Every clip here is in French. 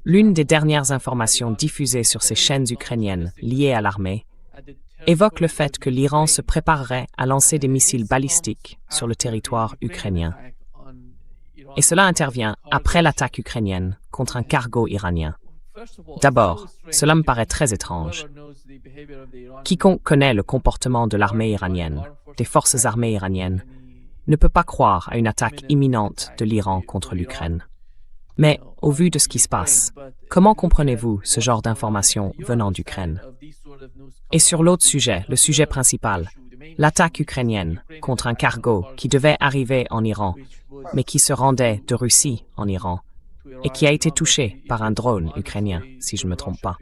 L'une des dernières informations diffusées sur ces chaînes ukrainiennes liées à l'armée évoque le fait que l'Iran se préparerait à lancer des missiles balistiques sur le territoire ukrainien. Et cela intervient après l'attaque ukrainienne contre un cargo iranien. D'abord, cela me paraît très étrange. Quiconque connaît le comportement de l'armée iranienne, des forces armées iraniennes, ne peut pas croire à une attaque imminente de l'Iran contre l'Ukraine. Mais, au vu de ce qui se passe, comment comprenez-vous ce genre d'informations venant d'Ukraine? Et sur l'autre sujet, le sujet principal, l'attaque ukrainienne contre un cargo qui devait arriver en Iran, mais qui se rendait de Russie en Iran, et qui a été touché par un drone ukrainien, si je ne me trompe pas.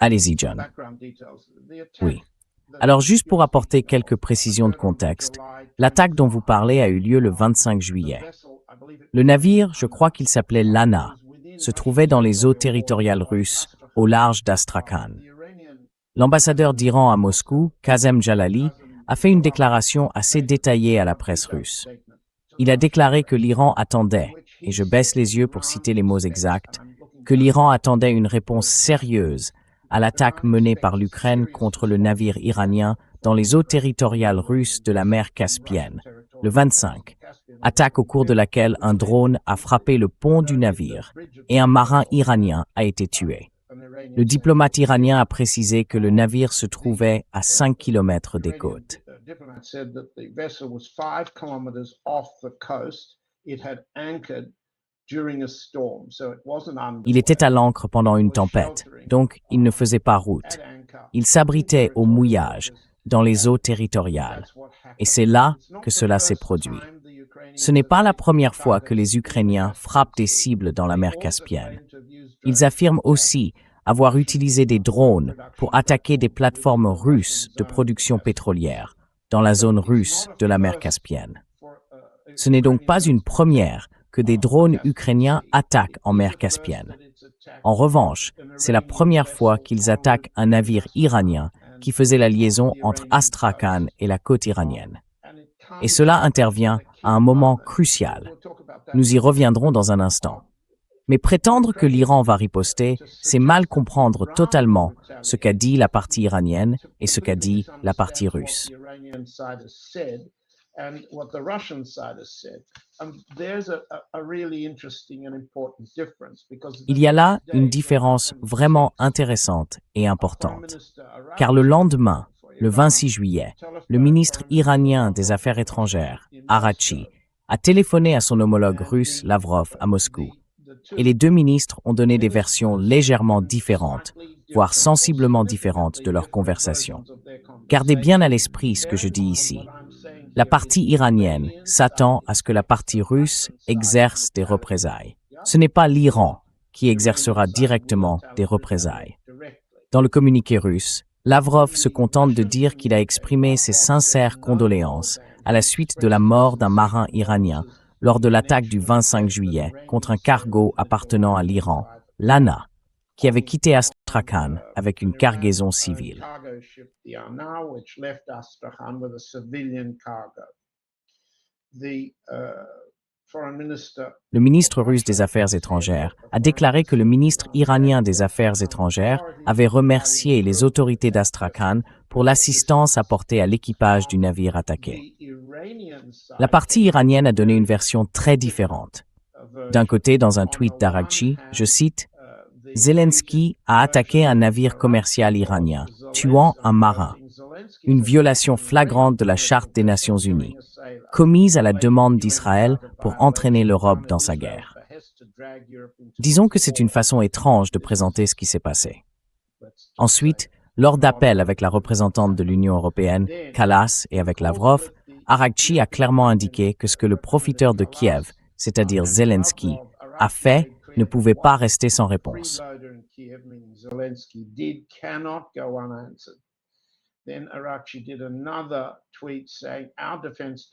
Allez-y, John. Oui. Alors, juste pour apporter quelques précisions de contexte, l'attaque dont vous parlez a eu lieu le 25 juillet. Le navire, je crois qu'il s'appelait Lana, se trouvait dans les eaux territoriales russes, au large d'Astrakhan. L'ambassadeur d'Iran à Moscou, Qasem Jalali, a fait une déclaration assez détaillée à la presse russe. Il a déclaré que l'Iran attendait, et je baisse les yeux pour citer les mots exacts, que l'Iran attendait une réponse sérieuse à l'attaque menée par l'Ukraine contre le navire iranien dans les eaux territoriales russes de la mer Caspienne, le 25, attaque au cours de laquelle un drone a frappé le pont du navire et un marin iranien a été tué. Le diplomate iranien a précisé que le navire se trouvait à 5 km des côtes. Il était à l'ancre pendant une tempête, donc il ne faisait pas route. Il s'abritait au mouillage, dans les eaux territoriales. Et c'est là que cela s'est produit. Ce n'est pas la première fois que les Ukrainiens frappent des cibles dans la mer Caspienne. Ils affirment aussi avoir utilisé des drones pour attaquer des plateformes russes de production pétrolière dans la zone russe de la mer Caspienne. Ce n'est donc pas une première que des drones ukrainiens attaquent en mer Caspienne. En revanche, c'est la première fois qu'ils attaquent un navire iranien qui faisait la liaison entre Astrakhan et la côte iranienne. Et cela intervient à un moment crucial. Nous y reviendrons dans un instant. Mais prétendre que l'Iran va riposter, c'est mal comprendre totalement ce qu'a dit la partie iranienne et ce qu'a dit la partie russe. Il y a là une différence vraiment intéressante et importante. Car le lendemain, le 26 juillet, le ministre iranien des Affaires étrangères, Araghchi, a téléphoné à son homologue russe, Lavrov, à Moscou. Et les deux ministres ont donné des versions légèrement différentes, voire sensiblement différentes de leur conversation. Gardez bien à l'esprit ce que je dis ici. La partie iranienne s'attend à ce que la partie russe exerce des représailles. Ce n'est pas l'Iran qui exercera directement des représailles. Dans le communiqué russe, Lavrov se contente de dire qu'il a exprimé ses sincères condoléances à la suite de la mort d'un marin iranien lors de l'attaque du 25 juillet contre un cargo appartenant à l'Iran, Lana, qui avait quitté Astrakhan avec une cargaison civile. Le ministre russe des Affaires étrangères a déclaré que le ministre iranien des Affaires étrangères avait remercié les autorités d'Astrakhan pour l'assistance apportée à l'équipage du navire attaqué. La partie iranienne a donné une version très différente. D'un côté, dans un tweet d'Araghchi, je cite, « Zelensky a attaqué un navire commercial iranien, tuant un marin. Une violation flagrante de la Charte des Nations Unies, commise à la demande d'Israël pour entraîner l'Europe dans sa guerre. » Disons que c'est une façon étrange de présenter ce qui s'est passé. Ensuite, lors d'appels avec la représentante de l'Union européenne, Kallas, et avec Lavrov, Araghchi a clairement indiqué que ce que le profiteur de Kiev, c'est-à-dire Zelensky, a fait ne pouvait pas rester sans réponse.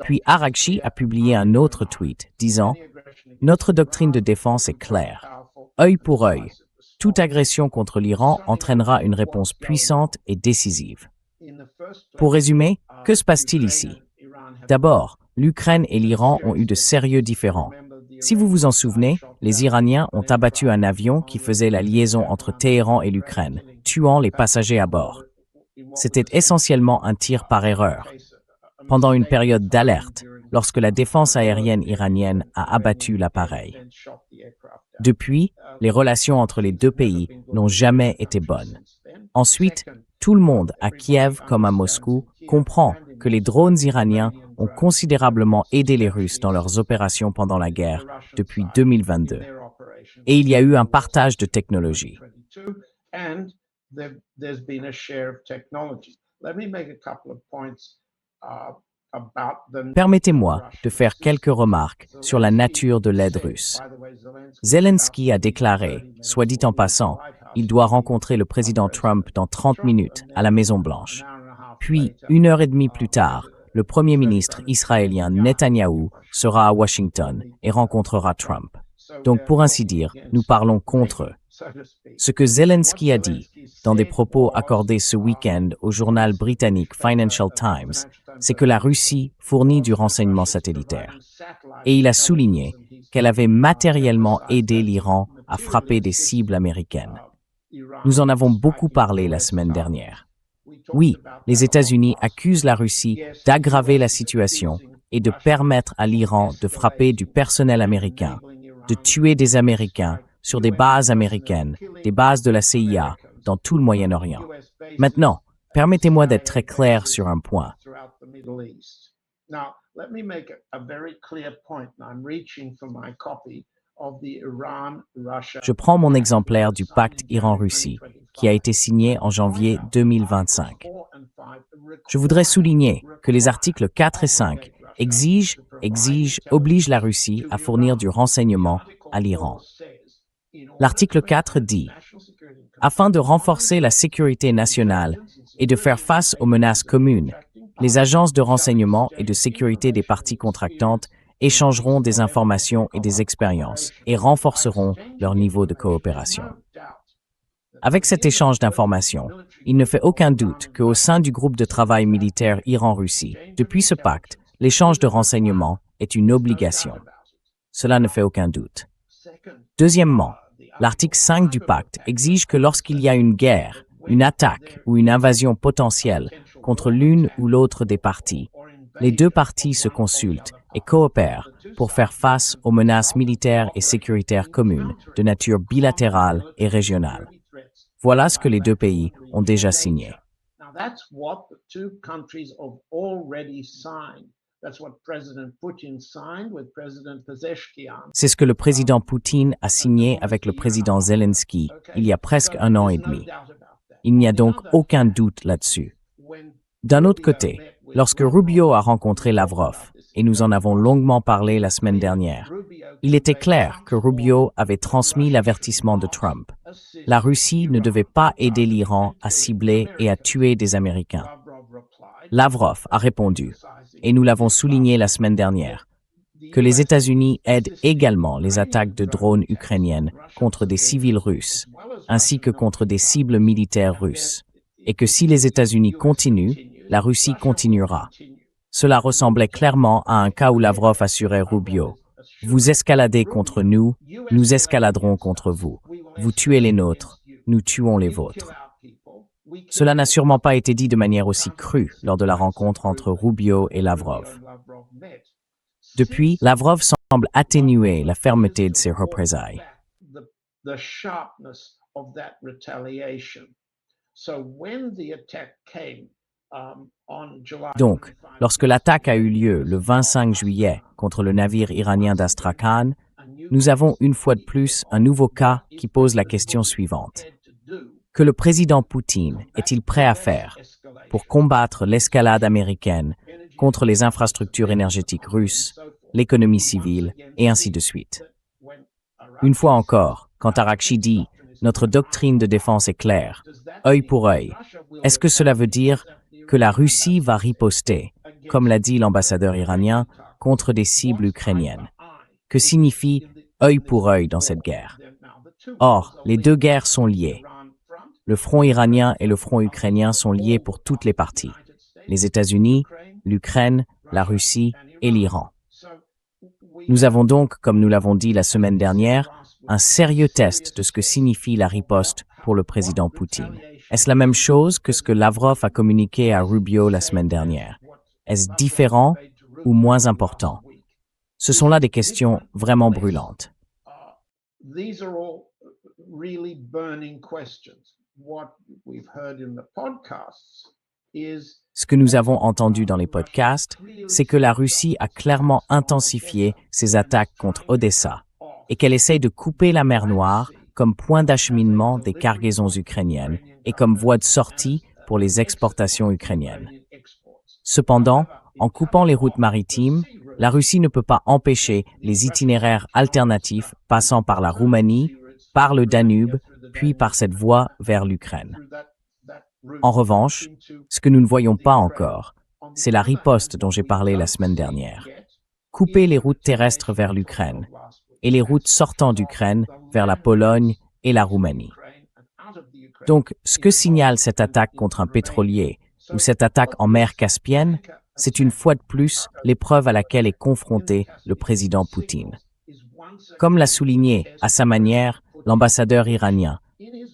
Puis Araghchi a publié un autre tweet disant « Notre doctrine de défense est claire. Œil pour œil. Toute agression contre l'Iran entraînera une réponse puissante et décisive. Pour résumer, que se passe-t-il ici? D'abord, l'Ukraine et l'Iran ont eu de sérieux différends. Si vous vous en souvenez, les Iraniens ont abattu un avion qui faisait la liaison entre Téhéran et l'Ukraine, tuant les passagers à bord. C'était essentiellement un tir par erreur. Pendant une période d'alerte, lorsque la défense aérienne iranienne a abattu l'appareil. Depuis, les relations entre les deux pays n'ont jamais été bonnes. Ensuite, tout le monde, à Kiev comme à Moscou, comprend que les drones iraniens ont considérablement aidé les Russes dans leurs opérations pendant la guerre depuis 2022. Et il y a eu un partage de technologies. Permettez-moi de faire quelques remarques sur la nature de l'aide russe. Zelensky a déclaré, soit dit en passant, il doit rencontrer le président Trump dans 30 minutes à la Maison-Blanche. Puis, 1 heure et demie plus tard, le Premier ministre israélien Netanyahou sera à Washington et rencontrera Trump. Donc, pour ainsi dire, nous parlons contre eux. Ce que Zelensky a dit, dans des propos accordés ce week-end au journal britannique Financial Times, c'est que la Russie fournit du renseignement satellitaire. Et il a souligné qu'elle avait matériellement aidé l'Iran à frapper des cibles américaines. Nous en avons beaucoup parlé la semaine dernière. Oui, les États-Unis accusent la Russie d'aggraver la situation et de permettre à l'Iran de frapper du personnel américain, de tuer des Américains sur des bases américaines, des bases de la CIA dans tout le Moyen-Orient. Maintenant, permettez-moi d'être très clair sur un point. Je prends mon exemplaire du pacte Iran-Russie, qui a été signé en janvier 2025. Je voudrais souligner que les articles 4 et 5 obligent la Russie à fournir du renseignement à l'Iran. L'article 4 dit « Afin de renforcer la sécurité nationale et de faire face aux menaces communes, les agences de renseignement et de sécurité des parties contractantes échangeront des informations et des expériences et renforceront leur niveau de coopération. » Avec cet échange d'informations, il ne fait aucun doute qu'au sein du groupe de travail militaire Iran-Russie, depuis ce pacte, l'échange de renseignements est une obligation. Cela ne fait aucun doute. Deuxièmement, l'article 5 du pacte exige que lorsqu'il y a une guerre, une attaque ou une invasion potentielle contre l'une ou l'autre des parties, les deux parties se consultent et coopèrent pour faire face aux menaces militaires et sécuritaires communes de nature bilatérale et régionale. Voilà ce que les deux pays ont déjà signé. C'est ce que le président Poutine a signé avec le président Zelensky il y a presque 1 an et demi. Il n'y a donc aucun doute là-dessus. D'un autre côté, lorsque Rubio a rencontré Lavrov, et nous en avons longuement parlé la semaine dernière, il était clair que Rubio avait transmis l'avertissement de Trump. La Russie ne devait pas aider l'Iran à cibler et à tuer des Américains. Lavrov a répondu, et nous l'avons souligné la semaine dernière, que les États-Unis aident également les attaques de drones ukrainiennes contre des civils russes, ainsi que contre des cibles militaires russes, et que si les États-Unis continuent, la Russie continuera. Cela ressemblait clairement à un cas où Lavrov assurait Rubio. Vous escaladez contre nous, nous escaladerons contre vous. Vous tuez les nôtres, nous tuons les vôtres. Cela n'a sûrement pas été dit de manière aussi crue lors de la rencontre entre Rubio et Lavrov. Depuis, Lavrov semble atténuer la fermeté de ses représailles. Donc, lorsque l'attaque a eu lieu le 25 juillet contre le navire iranien d'Astrakhan, nous avons une fois de plus un nouveau cas qui pose la question suivante. Que le président Poutine est-il prêt à faire pour combattre l'escalade américaine contre les infrastructures énergétiques russes, l'économie civile, et ainsi de suite? Une fois encore, quand Arakchi dit « Notre doctrine de défense est claire, œil pour œil », est-ce que cela veut dire que la Russie va riposter, comme l'a dit l'ambassadeur iranien, contre des cibles ukrainiennes? Que signifie œil pour œil dans cette guerre? Or, les deux guerres sont liées. Le front iranien et le front ukrainien sont liés pour toutes les parties. Les États-Unis, l'Ukraine, la Russie et l'Iran. Nous avons donc, comme nous l'avons dit la semaine dernière, un sérieux test de ce que signifie la riposte pour le président Poutine. Est-ce la même chose que ce que Lavrov a communiqué à Rubio la semaine dernière? Est-ce différent ou moins important? Ce sont là des questions vraiment brûlantes. These are all really burning questions. What we've heard in the podcasts is Ce que nous avons entendu dans les podcasts, c'est que la Russie a clairement intensifié ses attaques contre Odessa et qu'elle essaye de couper la mer Noire comme point d'acheminement des cargaisons ukrainiennes et comme voie de sortie pour les exportations ukrainiennes. Cependant, en coupant les routes maritimes, la Russie ne peut pas empêcher les itinéraires alternatifs passant par la Roumanie, par le Danube, puis par cette voie vers l'Ukraine. En revanche, ce que nous ne voyons pas encore, c'est la riposte dont j'ai parlé la semaine dernière. Couper les routes terrestres vers l'Ukraine et les routes sortant d'Ukraine vers la Pologne et la Roumanie. Donc, ce que signale cette attaque contre un pétrolier ou cette attaque en mer Caspienne, c'est une fois de plus l'épreuve à laquelle est confronté le président Poutine. Comme l'a souligné, à sa manière, l'ambassadeur iranien,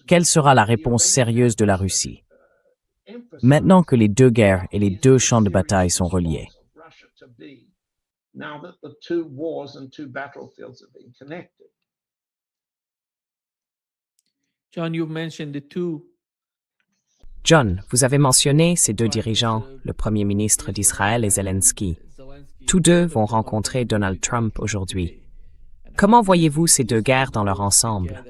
quelle sera la réponse sérieuse de la Russie? Maintenant que les deux guerres et les deux champs de bataille sont reliés. John, vous avez mentionné ces deux dirigeants, le Premier ministre d'Israël et Zelensky. Tous deux vont rencontrer Donald Trump aujourd'hui. Comment voyez-vous ces deux guerres dans leur ensemble?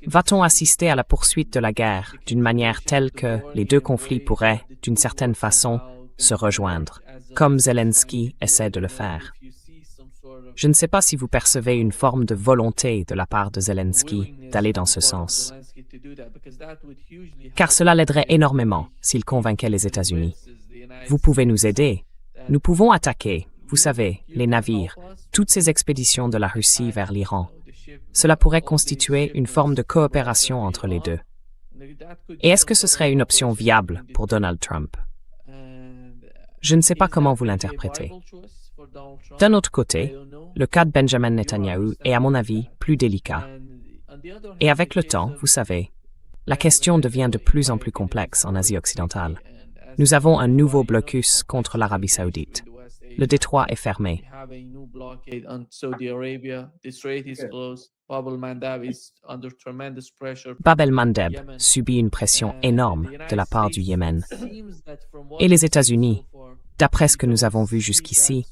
Va-t-on assister à la poursuite de la guerre d'une manière telle que les deux conflits pourraient, d'une certaine façon, se rejoindre, comme Zelensky essaie de le faire? Je ne sais pas si vous percevez une forme de volonté de la part de Zelensky d'aller dans ce sens. Car cela l'aiderait énormément s'il convainquait les États-Unis. Vous pouvez nous aider. Nous pouvons attaquer, vous savez, les navires, toutes ces expéditions de la Russie vers l'Iran. Cela pourrait constituer une forme de coopération entre les deux. Et est-ce que ce serait une option viable pour Donald Trump? Je ne sais pas comment vous l'interprétez. D'un autre côté, le cas de Benjamin Netanyahu est, à mon avis, plus délicat. Et avec le temps, vous savez, la question devient de plus en plus complexe en Asie occidentale. Nous avons un nouveau blocus contre l'Arabie saoudite. Le détroit est fermé. Bab el-Mandeb subit une pression énorme de la part du Yémen. Et les États-Unis, d'après ce que nous avons vu jusqu'ici,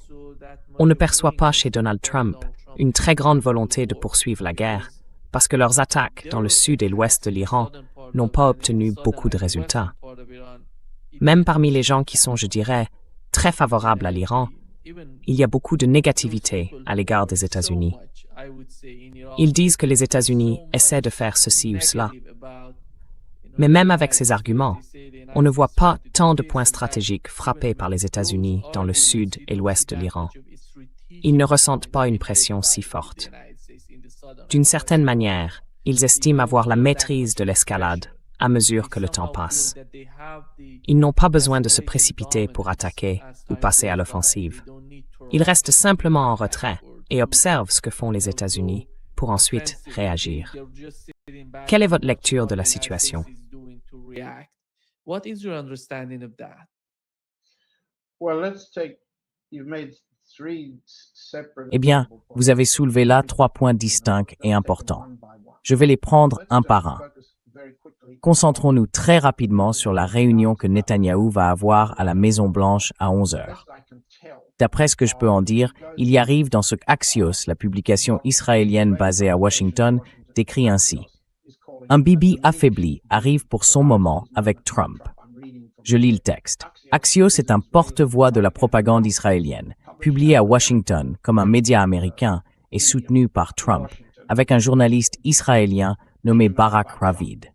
on ne perçoit pas chez Donald Trump une très grande volonté de poursuivre la guerre parce que leurs attaques dans le sud et l'ouest de l'Iran n'ont pas obtenu beaucoup de résultats. Même parmi les gens qui sont, je dirais, très favorables à l'Iran, il y a beaucoup de négativité à l'égard des États-Unis. Ils disent que les États-Unis essaient de faire ceci ou cela. Mais même avec ces arguments, on ne voit pas tant de points stratégiques frappés par les États-Unis dans le sud et l'ouest de l'Iran. Ils ne ressentent pas une pression si forte. D'une certaine manière, ils estiment avoir la maîtrise de l'escalade à mesure que le temps passe. Ils n'ont pas besoin de se précipiter pour attaquer ou passer à l'offensive. Ils restent simplement en retrait et observent ce que font les États-Unis pour ensuite réagir. Quelle est votre lecture de la situation? Eh bien, vous avez soulevé là 3 points distincts et importants. Je vais les prendre un par un. Concentrons-nous très rapidement sur la réunion que Netanyahou va avoir à la Maison-Blanche à 11 heures. D'après ce que je peux en dire, il y arrive dans ce qu'Axios, la publication israélienne basée à Washington, décrit ainsi. Un Bibi affaibli arrive pour son moment avec Trump. Je lis le texte. Axios est un porte-voix de la propagande israélienne, publié à Washington comme un média américain et soutenu par Trump, avec un journaliste israélien nommé Barak Ravid.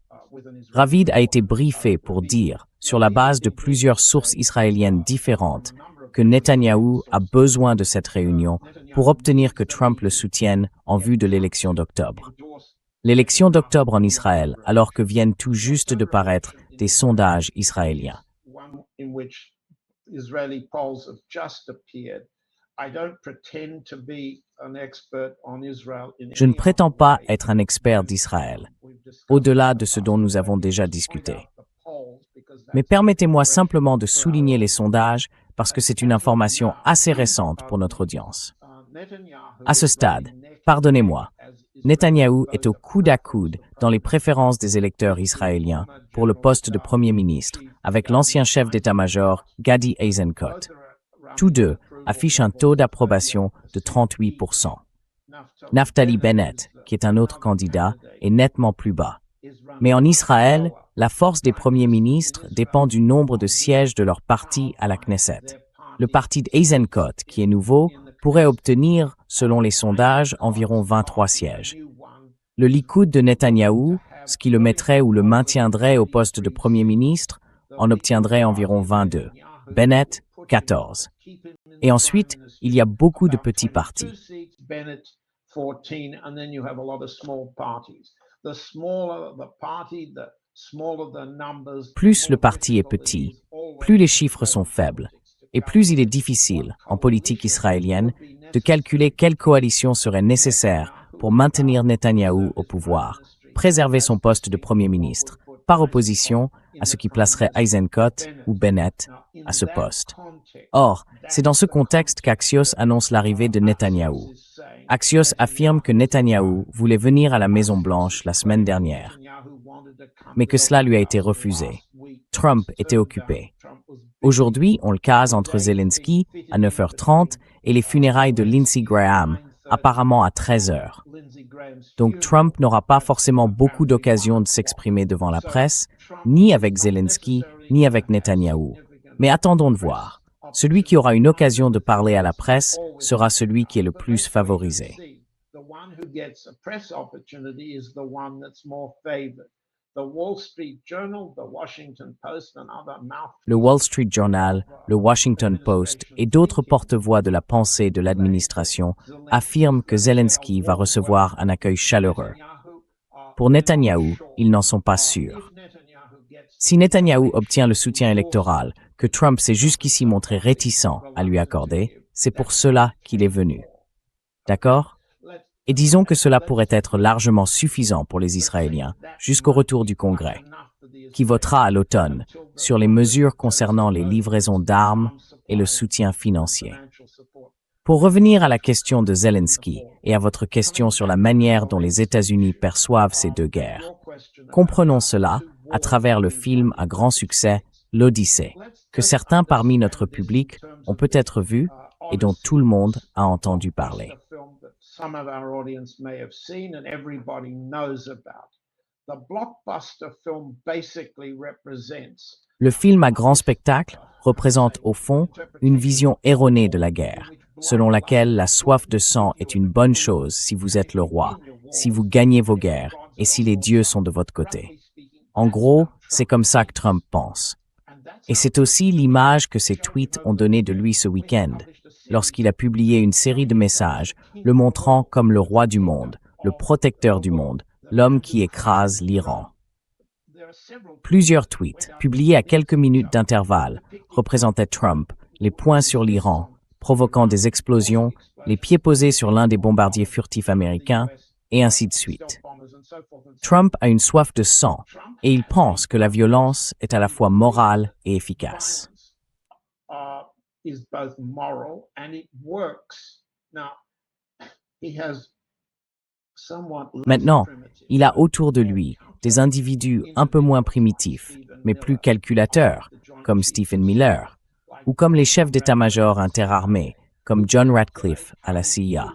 Ravid a été briefé pour dire, sur la base de plusieurs sources israéliennes différentes, que Netanyahou a besoin de cette réunion pour obtenir que Trump le soutienne en vue de l'élection d'octobre. L'élection d'octobre en Israël, alors que viennent tout juste de paraître des sondages israéliens. One in which Israeli polls have just appeared. I don't pretend to be an expert on Israel in Je ne any prétends other pas way. être un expert d'Israël, We've discussed au-delà that de ce in the dont nous past. avons déjà Point discuté. out the polls because Mais that's permettez-moi fresh simplement de for our souligner les audience. sondages parce que c'est une information assez récente pour notre audience. À ce stade, pardonnez-moi, Netanyahou est au coude à coude dans les préférences des électeurs israéliens pour le poste de Premier ministre avec l'ancien chef d'état-major Gadi Eisenkot. Tous deux affichent un taux d'approbation de 38%. Naftali Bennett, qui est un autre candidat, est nettement plus bas. Mais en Israël, la force des premiers ministres dépend du nombre de sièges de leur parti à la Knesset. Le parti d'Eisenkot, qui est nouveau, pourrait obtenir, selon les sondages, environ 23 sièges. Le Likoud de Netanyahou, ce qui le mettrait ou le maintiendrait au poste de Premier ministre, en obtiendrait environ 22. Bennett, 14. Et ensuite, il y a beaucoup de petits partis. Plus le parti est petit, plus les chiffres sont faibles, et plus il est difficile, en politique israélienne, de calculer quelle coalition serait nécessaire pour maintenir Netanyahou au pouvoir, préserver son poste de Premier ministre, par opposition à ce qui placerait Eisenkot ou Bennett à ce poste. Or, c'est dans ce contexte qu'Axios annonce l'arrivée de Netanyahou. Axios affirme que Netanyahou voulait venir à la Maison-Blanche la semaine dernière, mais que cela lui a été refusé. Trump était occupé. Aujourd'hui, on le case entre Zelensky à 9h30 et les funérailles de Lindsey Graham, apparemment à 13h. Donc Trump n'aura pas forcément beaucoup d'occasions de s'exprimer devant la presse, ni avec Zelensky, ni avec Netanyahou. Mais attendons de voir. Celui qui aura une occasion de parler à la presse sera celui qui est le plus favorisé. Le Wall Street Journal, le Washington Post et d'autres porte-voix de la pensée de l'administration affirment que Zelensky va recevoir un accueil chaleureux. Pour Netanyahou, ils n'en sont pas sûrs. Si Netanyahou obtient le soutien électoral que Trump s'est jusqu'ici montré réticent à lui accorder, c'est pour cela qu'il est venu. D'accord ? Et disons que cela pourrait être largement suffisant pour les Israéliens jusqu'au retour du Congrès, qui votera à l'automne sur les mesures concernant les livraisons d'armes et le soutien financier. Pour revenir à la question de Zelensky et à votre question sur la manière dont les États-Unis perçoivent ces deux guerres, comprenons cela à travers le film à grand succès L'Odyssée, que certains parmi notre public ont peut-être vu et dont tout le monde a entendu parler. Some of our audience may have seen and everybody knows about. The blockbuster film basically represents Le film à grand spectacle représente au fond une vision erronée de la guerre, selon laquelle la soif de sang est une bonne chose si vous êtes le roi, si vous gagnez vos guerres et si les dieux sont de votre côté. En gros, c'est comme ça que Trump pense. Et c'est aussi l'image que ses tweets ont donnée de lui ce week-end, lorsqu'il a publié une série de messages le montrant comme le roi du monde, le protecteur du monde, l'homme qui écrase l'Iran. Plusieurs tweets, publiés à quelques minutes d'intervalle, représentaient Trump, les poings sur l'Iran, provoquant des explosions, les pieds posés sur l'un des bombardiers furtifs américains, et ainsi de suite. Trump a une soif de sang, et il pense que la violence est à la fois morale et efficace. is both moral and it works. Now, he has somewhat less Maintenant, primitive. il a autour de lui des individus un peu moins primitifs, mais plus calculateurs, comme Stephen Miller, ou comme les chefs d'état-major interarmés, comme John Ratcliffe à la CIA.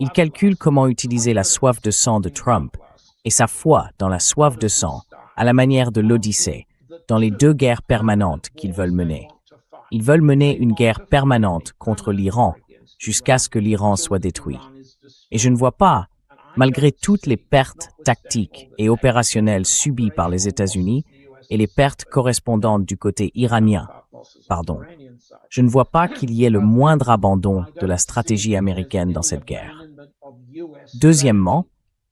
Il calcule comment utiliser la soif de sang de Trump et sa foi dans la soif de sang à la manière de l'Odyssée, dans les deux guerres permanentes qu'ils veulent mener. Ils veulent mener une guerre permanente contre l'Iran jusqu'à ce que l'Iran soit détruit. Et je ne vois pas, malgré toutes les pertes tactiques et opérationnelles subies par les États-Unis et les pertes correspondantes du côté iranien, je ne vois pas qu'il y ait le moindre abandon de la stratégie américaine dans cette guerre. Deuxièmement,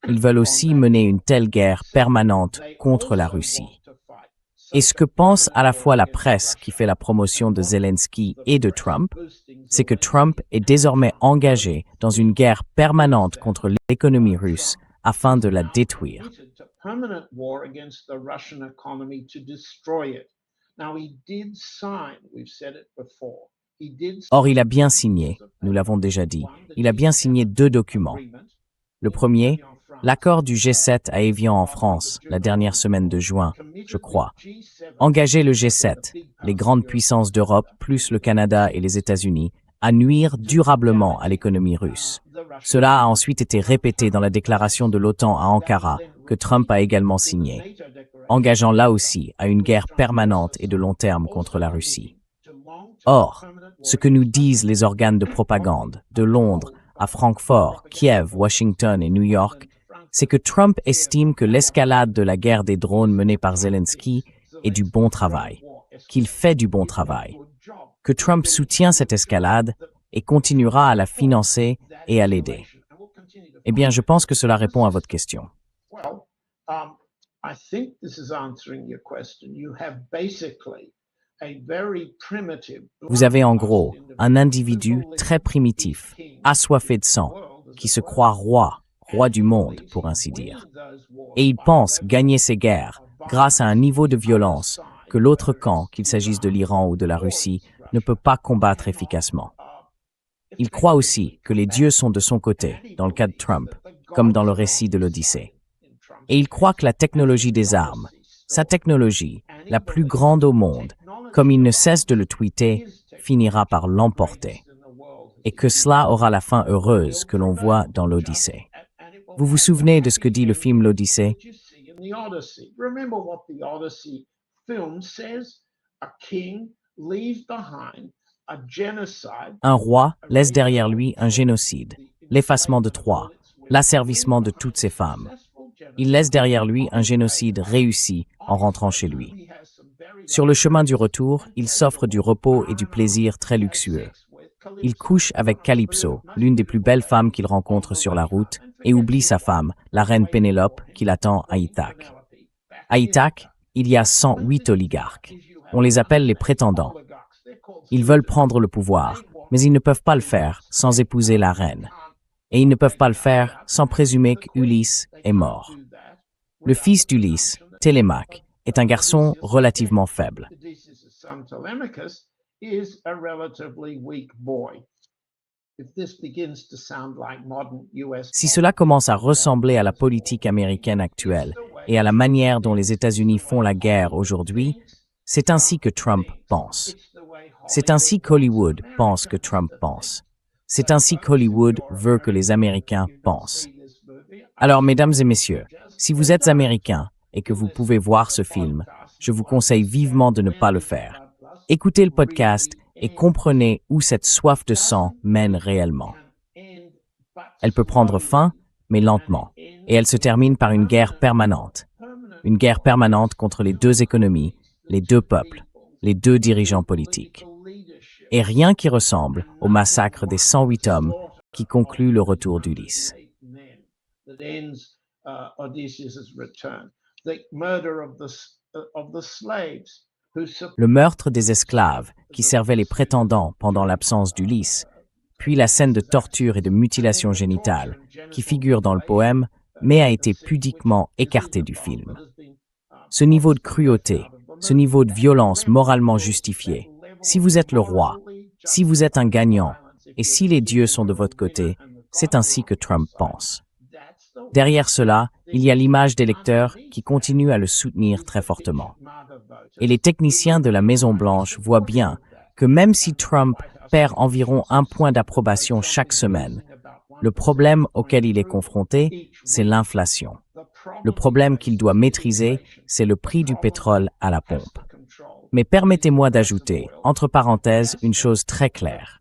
Ils veulent aussi mener une telle guerre permanente contre la Russie. Et ce que pense à la fois la presse qui fait la promotion de Zelensky et de Trump, c'est que Trump est désormais engagé dans une guerre permanente contre l'économie russe afin de la détruire. Or, il a bien signé, nous l'avons déjà dit, il a bien signé 2 documents. Le premier, l'accord du G7 à Évian en France, la dernière semaine de juin, je crois. Engager le G7, les grandes puissances d'Europe, plus le Canada et les États-Unis, à nuire durablement à l'économie russe. Cela a ensuite été répété dans la déclaration de l'OTAN à Ankara, que Trump a également signée, engageant là aussi à une guerre permanente et de long terme contre la Russie. Or, ce que nous disent les organes de propagande de Londres à Francfort, Kiev, Washington et New York, c'est que Trump estime que l'escalade de la guerre des drones menée par Zelensky est du bon travail, qu'il fait du bon travail, que Trump soutient cette escalade et continuera à la financer et à l'aider. Eh bien, je pense que cela répond à votre question. Vous avez en gros un individu très primitif, assoiffé de sang, qui se croit roi du monde, pour ainsi dire. Et il pense gagner ses guerres grâce à un niveau de violence que l'autre camp, qu'il s'agisse de l'Iran ou de la Russie, ne peut pas combattre efficacement. Il croit aussi que les dieux sont de son côté, dans le cas de Trump, comme dans le récit de l'Odyssée. Et il croit que la technologie des armes, sa technologie, la plus grande au monde, comme il ne cesse de le tweeter, finira par l'emporter. Et que cela aura la fin heureuse que l'on voit dans l'Odyssée. Vous vous souvenez de ce que dit le film L'Odyssée? Un roi laisse derrière lui un génocide, l'effacement de Troie, l'asservissement de toutes ses femmes. Il laisse derrière lui un génocide réussi en rentrant chez lui. Sur le chemin du retour, il s'offre du repos et du plaisir très luxueux. Il couche avec Calypso, l'une des plus belles femmes qu'il rencontre sur la route, et oublie sa femme, la reine Pénélope, qui l'attend à Ithaque. À Ithaque, il y a 108 oligarques. On les appelle les prétendants. Ils veulent prendre le pouvoir, mais ils ne peuvent pas le faire sans épouser la reine. Et ils ne peuvent pas le faire sans présumer qu'Ulysse est mort. Le fils d'Ulysse, Télémaque, est un garçon relativement faible. Si cela commence à ressembler à la politique américaine actuelle et à la manière dont les États-Unis font la guerre aujourd'hui, c'est ainsi que Trump pense. C'est ainsi qu'Hollywood pense que Trump pense. C'est ainsi qu'Hollywood veut que les Américains pensent. Alors, mesdames et messieurs, si vous êtes Américains et que vous pouvez voir ce film, je vous conseille vivement de ne pas le faire. Écoutez le podcast et comprenez où cette soif de sang mène réellement. Elle peut prendre fin, mais lentement, et elle se termine par une guerre permanente. Une guerre permanente contre les 2 économies, les 2 peuples, les 2 dirigeants politiques. Et rien qui ressemble au massacre des 108 hommes qui conclut le retour d'Ulysse. Le meurtre des esclaves qui servaient les prétendants pendant l'absence d'Ulysse, puis la scène de torture et de mutilation génitale qui figure dans le poème, mais a été pudiquement écarté du film. Ce niveau de cruauté, ce niveau de violence moralement justifié, si vous êtes le roi, si vous êtes un gagnant, et si les dieux sont de votre côté, c'est ainsi que Trump pense. Derrière cela, il y a l'image d'électeurs qui continuent à le soutenir très fortement. Et les techniciens de la Maison-Blanche voient bien que même si Trump perd environ 1 point d'approbation chaque semaine, le problème auquel il est confronté, c'est l'inflation. Le problème qu'il doit maîtriser, c'est le prix du pétrole à la pompe. Mais permettez-moi d'ajouter, entre parenthèses, une chose très claire.